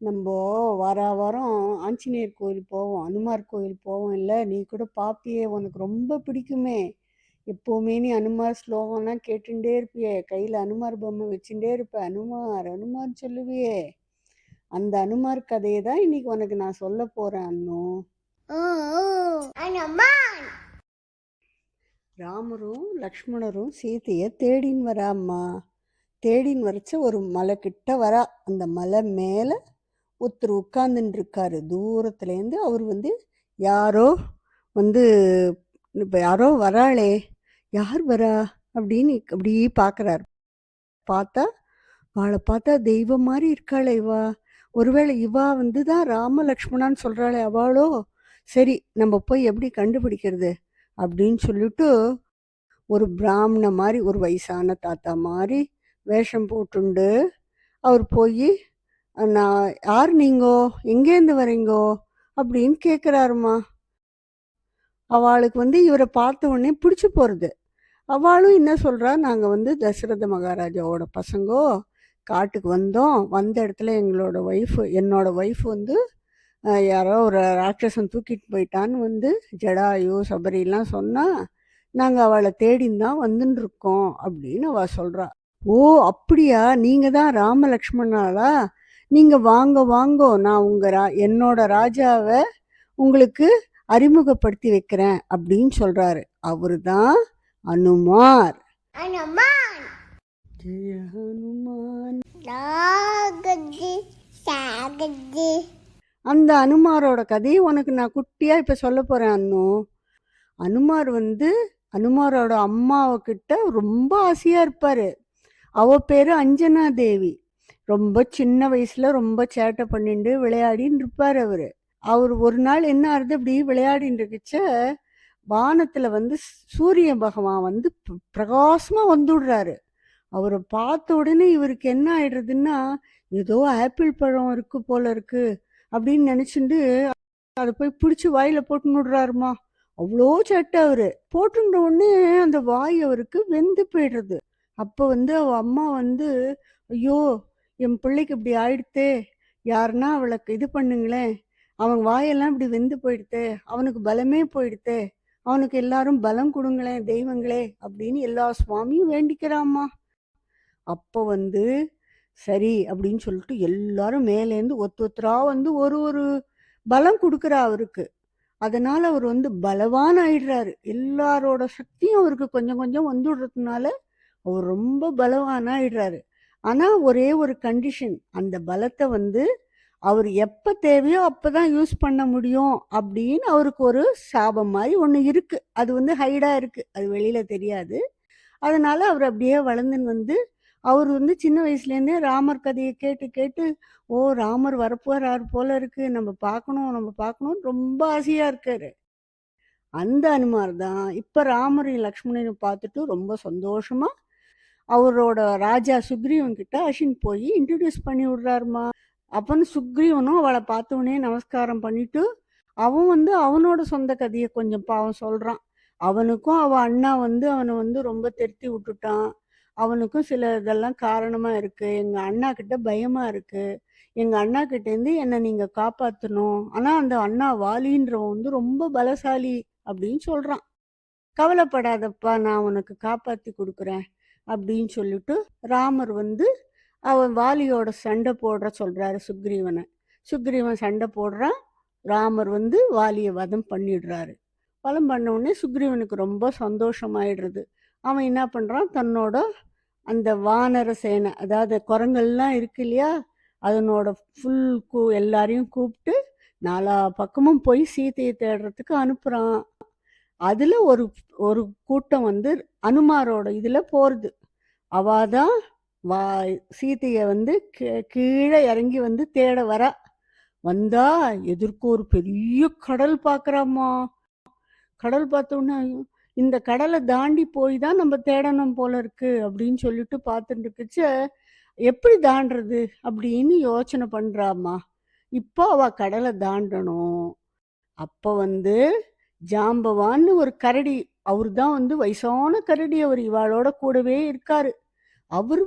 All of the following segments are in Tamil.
நம்ம வாரம் ஆஞ்சநேயர் கோயில் போவோம், அனுமார் கோயில் போவோம். இல்லை, நீ கூட பாப்பியே, உனக்கு ரொம்ப பிடிக்குமே. எப்போவுமே நீ அனுமார் ஸ்லோகம்லாம் கேட்டுட்டே இருப்பியே, கையில் அனுமார் பொம்மை வச்சுட்டே இருப்ப, அனுமார் அனுமார் சொல்லுவியே. அந்த அனுமார் கதையை தான் இன்னைக்கு உனக்கு நான் சொல்ல போறேன் அண்ணு. ராமரும் லக்ஷ்மணரும் சீதையை தேடின்னு வராம்மா. தேடின்னு வரைச்ச ஒரு மலை கிட்ட வரா. அந்த மலை மேலே ஒருத்தர் உட்கார்ந்துட்டு இருக்காரு. தூரத்துலேருந்து அவர் யாரோ வந்து இப்போ யாரோ வராளே, யார் வரா அப்படின்னு அப்படி பார்க்குறாரு. பார்த்தா அவளை பார்த்தா தெய்வம் மாதிரி இருக்காளே இவா. ஒருவேளை இவா தான் ராம லக்ஷ்மணான்னு சொல்கிறாளே அவளோ. சரி, நம்ம போய் எப்படி கண்டுபிடிக்கிறது அப்படின்னு சொல்லிட்டு ஒரு பிராமண மாதிரி, ஒரு வயசான தாத்தா மாதிரி வேஷம் போட்டுண்டு அவர் போய், நான் யார் நீங்கோ, எங்கேருந்து வரீங்கோ அப்படின்னு கேட்குறாருமா. அவளுக்கு இவரை பார்த்த உடனே பிடிச்சி போகிறது. அவளும் என்ன சொல்கிறா, நாங்கள் தசரத மகாராஜாவோட பசங்கோ, காட்டுக்கு வந்தோம். வந்த இடத்துல என்னோட ஒய்ஃப் யாரோ ஒரு ராட்சசன் தூக்கிட்டு போயிட்டான்னு ஜடாயு சபரிலாம் சொன்னால், நாங்கள் அவளை தேடின்னு தான் வந்துன்னு இருக்கோம் அப்படின்னு அவள் சொல்கிறா. ஓ அப்படியா, நீங்கள் தான் ராம லக்ஷ்மணாலா? நீங்கள் வாங்க வாங்கோ, நான் என்னோட ராஜாவை உங்களுக்கு அறிமுகப்படுத்தி வைக்கிறேன் அப்படின்னு சொல்கிறாரு. அவரு தான் அனுமார். ஜெய ஹனுமான். அந்த அனுமாரோட கதையை உனக்கு நான் குட்டியாக இப்போ சொல்ல போகிறேன் அண்ணு. அனுமார் அனுமாரோட அம்மாவுக்கிட்ட ரொம்ப ஆசையாக இருப்பார். அவ பேர் அஞ்சனா தேவி. ரொம்ப சின்ன வயசில் ரொம்ப சேட்டை பண்ணிட்டு விளையாடின்னு இருப்பார் அவர். ஒரு நாள் என்ன ஆகுது, இப்படி விளையாடின்னு இருக்குச்ச வானத்தில் சூரிய பகவான் பிரகாசமாக வந்துடுறாரு. அவரை பார்த்த உடனே இவருக்கு என்ன ஆயிடுறதுன்னா, ஏதோ ஆப்பிள் பழம் இருக்கு போல இருக்கு அப்படின்னு நினச்சிட்டு அதை போய் பிடிச்சி வாயில் போட்டுன்னுடுறாருமா. அவ்வளோ சேட்டை அவரு. போட்டுன்ற உடனே அந்த வாய் அவருக்கு வெந்து போயிடுறது. அப்போ அவ அம்மா ஐயோ என் பிள்ளைக்கு இப்படி ஆயிடுத்தே, யாருன்னா அவளுக்கு இது பண்ணுங்களேன், அவன் வாயெல்லாம் இப்படி வெந்து போயிடுத்தே, அவனுக்கு பலமே போயிடுத்தே, அவனுக்கு எல்லாரும் பலம் கொடுங்களேன் தெய்வங்களே அப்படின்னு எல்லா சுவாமியும் வேண்டிக்கிறாம்மா. அப்போ சரி அப்படின்னு சொல்லிட்டு எல்லாரும் மேலேருந்து ஒருத்தரா ஒரு ஒரு பலம் கொடுக்குறா அவருக்கு. அதனால அவர் பலவான் ஆயிடுறாரு. எல்லாரோட சக்தியும் அவருக்கு கொஞ்சம் கொஞ்சம் வந்துடுறதுனால அவர் ரொம்ப பலவான் ஆயிடுறாரு. ஆனா ஒரே ஒரு கண்டிஷன், அந்த பலத்தை அவர் எப்ப தேவையோ அப்பதான் யூஸ் பண்ண முடியும் அப்படின்னு அவருக்கு ஒரு சாபம் மாதிரி ஒண்ணு இருக்கு. அது ஹைடா இருக்கு, அது வெளியில தெரியாது. அதனால அவர் அப்படியே வளர்ந்துன்னு அவர் சின்ன வயசுலேருந்தே ராமர் கதையை கேட்டு கேட்டு, ஓ ராமர் வரப்போறாரு போல இருக்கு, நம்ம பார்க்கணும் ரொம்ப ஆசையா இருக்காரு. அந்த அனுமார் தான் இப்ப ராமரையும் லக்ஷ்மணனையும் பார்த்துட்டு ரொம்ப சந்தோஷமா அவரோட ராஜா சுக்ரீவன் கிட்ட அஷின் போய் இன்ட்ரடியூஸ் பண்ணி விடுறாருமா. அப்பன்னு சுக்ரீவனும் அவளை பார்த்தவனே நமஸ்காரம் பண்ணிட்டு அவன் அவனோட சொந்த கதையை கொஞ்சம் பாவம் சொல்றான். அவனுக்கும் அவ அண்ணா அவனை ரொம்ப தெருத்தி விட்டுட்டான். அவனுக்கும் சில இதெல்லாம் காரணமா இருக்கு. எங்க அண்ணா கிட்ட பயமா இருக்கு. எங்க அண்ணா கிட்ட இருந்து என்னை நீங்க காப்பாத்தணும். ஆனா அந்த அண்ணா வாலின்றவன் ரொம்ப பலசாலி அப்படின்னு சொல்றான். கவலைப்படாதப்பா, நான் உனக்கு காப்பாத்தி கொடுக்குறேன் அப்படின்னு சொல்லிட்டு ராமர் அவன் வாலியோட சண்டை போடுற சொல்றாரு சுக்ரீவனை. சுக்ரீவன் சண்டை போடுறான். ராமர் வாலியை வதம் பண்ணிடுறாரு. வதம் பண்ண உடனே சுக்ரீவனுக்கு ரொம்ப சந்தோஷமாயிடுறது. அவன் என்ன பண்றான், தன்னோட அந்த வானர சேனை, அதாவது குரங்கள்லாம் இருக்கு இல்லையா, அதனோட ஃபுல் எல்லாரையும் கூப்பிட்டு நாலா பக்கமும் போய் சீதையை தேடுறதுக்கு அனுப்புறான். அதுல ஒரு ஒரு கூட்டம் அனுமாரோட இதுல போறது. அவாதான் சீதைய கீழே இறங்கி தேட வரா. வந்தா எதிர்க்கு ஒரு பெரிய கடல் பாக்குறாமா. கடல் பார்த்தோன்னா, இந்த கடலை தாண்டி போய் தான் நம்ம தேடணும் போல இருக்கு அப்படின்னு சொல்லிட்டு பார்த்துட்டு இருக்குச்ச, எப்படி தாண்டுறது அப்படின்னு யோசனை பண்றாமா. இப்போ அவ கடலை தாண்டணும். அப்போ ஜாம்பவான்னு ஒரு கரடி, அவரு தான் வயசான கரடி, அவர் இவாளோட கூடவே இருக்காரு. அவர்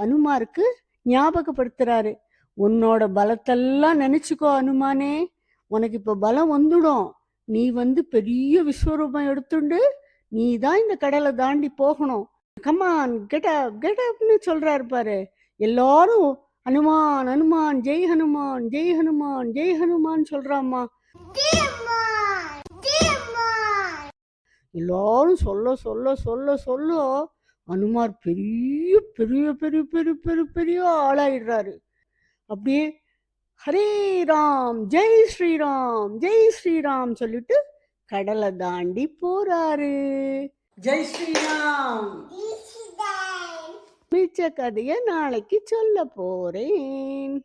அனுமாருக்கு ஞாபகப்படுத்துறாரு. உன்னோட பலத்தெல்லாம் நினைச்சுக்கோ அனுமானே, உனக்கு இப்ப பலம் வந்துடும். நீ வந்து பெரிய விஸ்வரூபம் எடுத்துண்டு நீ தான் இந்த கடலை தாண்டி போகணும். கமான் கெட் அப்னு சொல்றாரு பாரு. எல்லாரும் ஹனுமான் ஹனுமான் ஜெய் ஹனுமான் ஜெய் ஹனுமான் ஜெய் ஹனுமான் சொல்றாம்மா. எல்லாரும் சொல்ல சொல்ல சொல்ல சொல்ல அனுமார் பெரிய பெரிய பெரிய பெரிய பெரிய பெரிய ஆளாயிடுறாரு. அப்படியே ஹரே ராம் ஜெய் ஸ்ரீராம் சொல்லிட்டு கடலை தாண்டி போறாரு. ஜெய் ஸ்ரீராம். மிச்ச கதைய நாளைக்கு சொல்ல போறேன்.